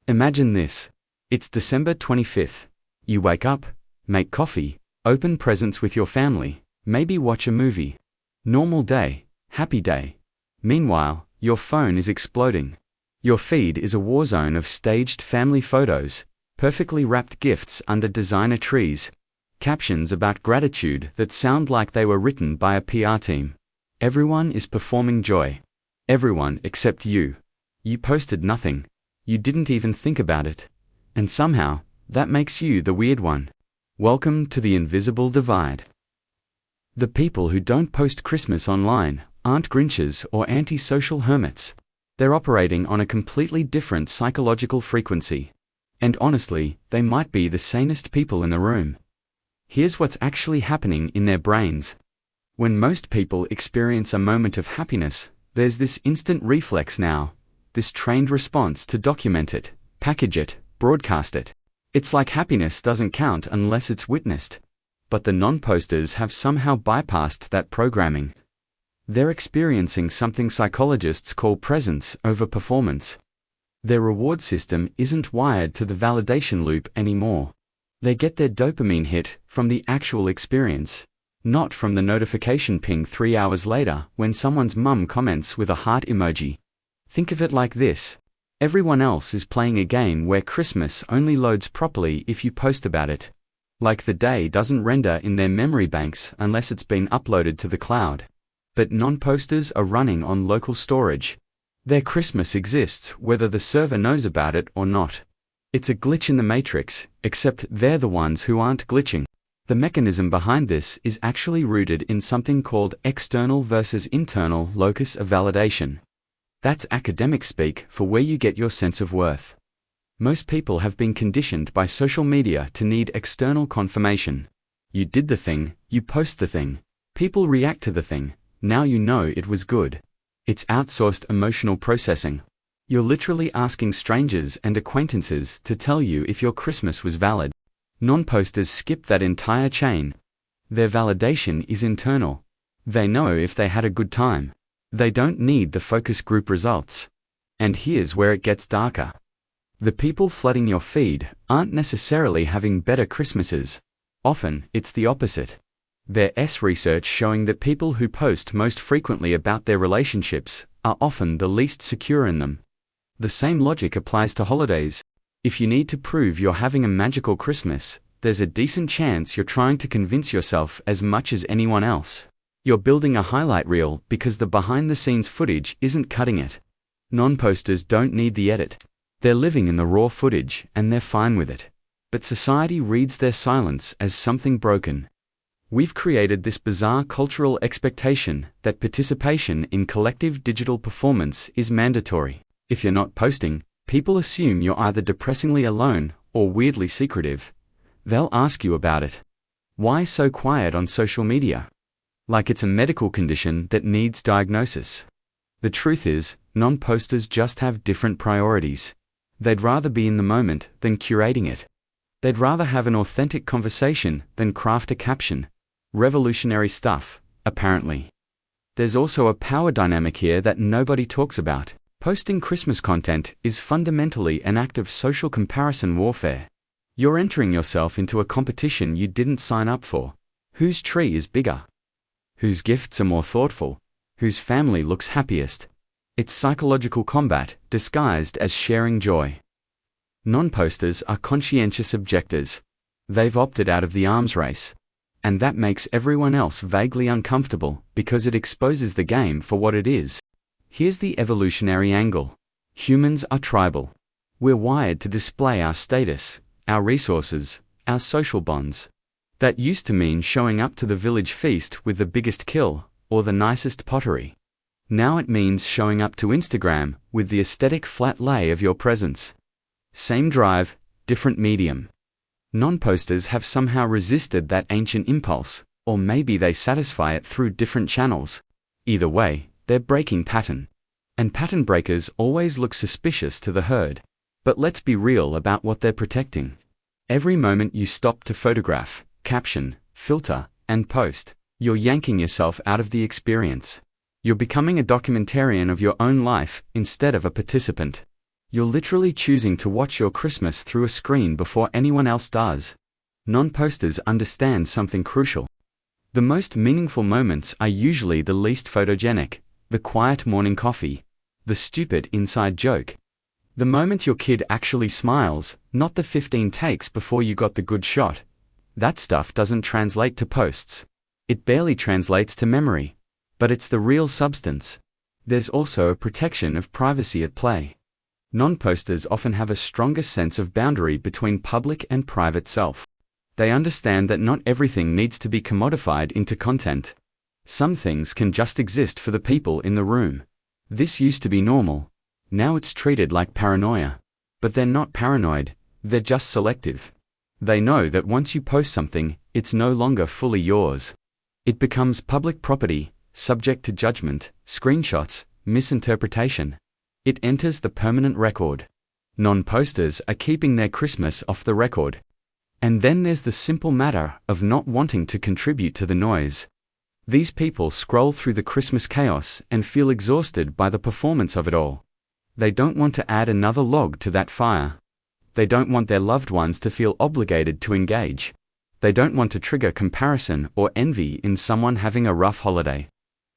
Imagine this. It's December 25th. You wake up, make coffee, open presents with your family, maybe watch a movie. Normal day, happy day. Meanwhile, your phone is exploding. Your feed is a war zone of staged family photos, perfectly wrapped gifts under designer trees, captions about gratitude that sound like they were written by a PR team. Everyone is performing joy. Everyone except you. You posted nothing. You didn't even think about it. And somehow, that makes you the weird one. Welcome to the invisible divide. The people who don't post Christmas online aren't Grinches or antisocial hermits. They're operating on a completely different psychological frequency. And honestly, they might be the sanest people in the room. Here's what's actually happening in their brains. When most people experience a moment of happiness, there's this instant reflex now, this trained response to document it, package it, broadcast it. It's like happiness doesn't count unless it's witnessed. But the non-posters have somehow bypassed that programming. They're experiencing something psychologists call presence over performance. Their reward system isn't wired to the validation loop anymore. They get their dopamine hit from the actual experience, not from the notification ping 3 hours later when someone's mum comments with a heart emoji. Think of it like this. Everyone else is playing a game where Christmas only loads properly if you post about it. Like the day doesn't render in their memory banks unless it's been uploaded to the cloud. But non-posters are running on local storage. Their Christmas exists whether the server knows about it or not. It's a glitch in the matrix, except they're the ones who aren't glitching. The mechanism behind this is actually rooted in something called external versus internal locus of validation. That's academic speak for where you get your sense of worth. Most people have been conditioned by social media to need external confirmation. You did the thing, you post the thing, people react to the thing, now you know it was good. It's outsourced emotional processing. You're literally asking strangers and acquaintances to tell you if your Christmas was valid. Non-posters skip that entire chain. Their validation is internal. They know if they had a good time. They don't need the focus group results. And here's where it gets darker. The people flooding your feed aren't necessarily having better Christmases. Often, it's the opposite. There's research showing that people who post most frequently about their relationships are often the least secure in them. The same logic applies to holidays. If you need to prove you're having a magical Christmas, there's a decent chance you're trying to convince yourself as much as anyone else. You're building a highlight reel because the behind-the-scenes footage isn't cutting it. Non-posters don't need the edit. They're living in the raw footage and they're fine with it. But society reads their silence as something broken. We've created this bizarre cultural expectation that participation in collective digital performance is mandatory. If you're not posting, people assume you're either depressingly alone or weirdly secretive. They'll ask you about it. Why so quiet on social media? Like it's a medical condition that needs diagnosis. The truth is, non-posters just have different priorities. They'd rather be in the moment than curating it. They'd rather have an authentic conversation than craft a caption. Revolutionary stuff, apparently. There's also a power dynamic here that nobody talks about. Posting Christmas content is fundamentally an act of social comparison warfare. You're entering yourself into a competition you didn't sign up for. Whose tree is bigger? Whose gifts are more thoughtful? Whose family looks happiest? It's psychological combat disguised as sharing joy. Non-posters are conscientious objectors. They've opted out of the arms race. And that makes everyone else vaguely uncomfortable because it exposes the game for what it is. Here's the evolutionary angle. Humans are tribal. We're wired to display our status, our resources, our social bonds. That used to mean showing up to the village feast with the biggest kill, or the nicest pottery. Now it means showing up to Instagram with the aesthetic flat lay of your presence. Same drive, different medium. Non-posters have somehow resisted that ancient impulse, or maybe they satisfy it through different channels. Either way, they're breaking pattern. And pattern breakers always look suspicious to the herd. But let's be real about what they're protecting. Every moment you stop to photograph, caption, filter, and post, you're yanking yourself out of the experience. You're becoming a documentarian of your own life instead of a participant. You're literally choosing to watch your Christmas through a screen before anyone else does. Non-posters understand something crucial. The most meaningful moments are usually the least photogenic, the quiet morning coffee, the stupid inside joke. The moment your kid actually smiles, not the 15 takes before you got the good shot. That stuff doesn't translate to posts. It barely translates to memory. But it's the real substance. There's also a protection of privacy at play. Non-posters often have a stronger sense of boundary between public and private self. They understand that not everything needs to be commodified into content. Some things can just exist for the people in the room. This used to be normal. Now it's treated like paranoia. But they're not paranoid, they're just selective. They know that once you post something, it's no longer fully yours. It becomes public property, subject to judgment, screenshots, misinterpretation. It enters the permanent record. Non-posters are keeping their Christmas off the record. And then there's the simple matter of not wanting to contribute to the noise. These people scroll through the Christmas chaos and feel exhausted by the performance of it all. They don't want to add another log to that fire. They don't want their loved ones to feel obligated to engage. They don't want to trigger comparison or envy in someone having a rough holiday.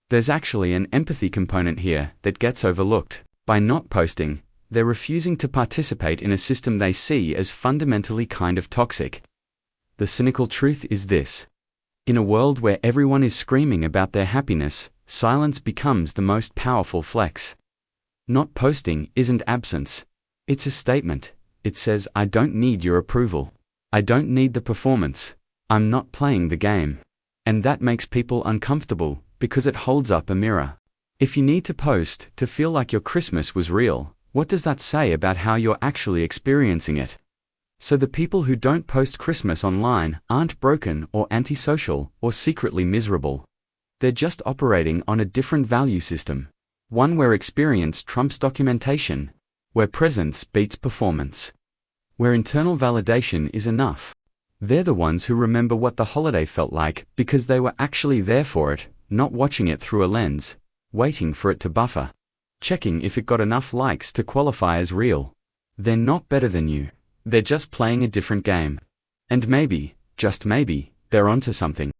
There's actually an empathy component here that gets overlooked. By not posting, they're refusing to participate in a system they see as fundamentally kind of toxic. The cynical truth is this. In a world where everyone is screaming about their happiness, silence becomes the most powerful flex. Not posting isn't absence. It's a statement. It says, I don't need your approval. I don't need the performance. I'm not playing the game. And that makes people uncomfortable because it holds up a mirror. If you need to post to feel like your Christmas was real, what does that say about how you're actually experiencing it? So the people who don't post Christmas online aren't broken or antisocial or secretly miserable. They're just operating on a different value system. One where experience trumps documentation, where presence beats performance, where internal validation is enough. They're the ones who remember what the holiday felt like because they were actually there for it, not watching it through a lens, waiting for it to buffer, checking if it got enough likes to qualify as real. They're not better than you. They're just playing a different game. And maybe, just maybe, they're onto something.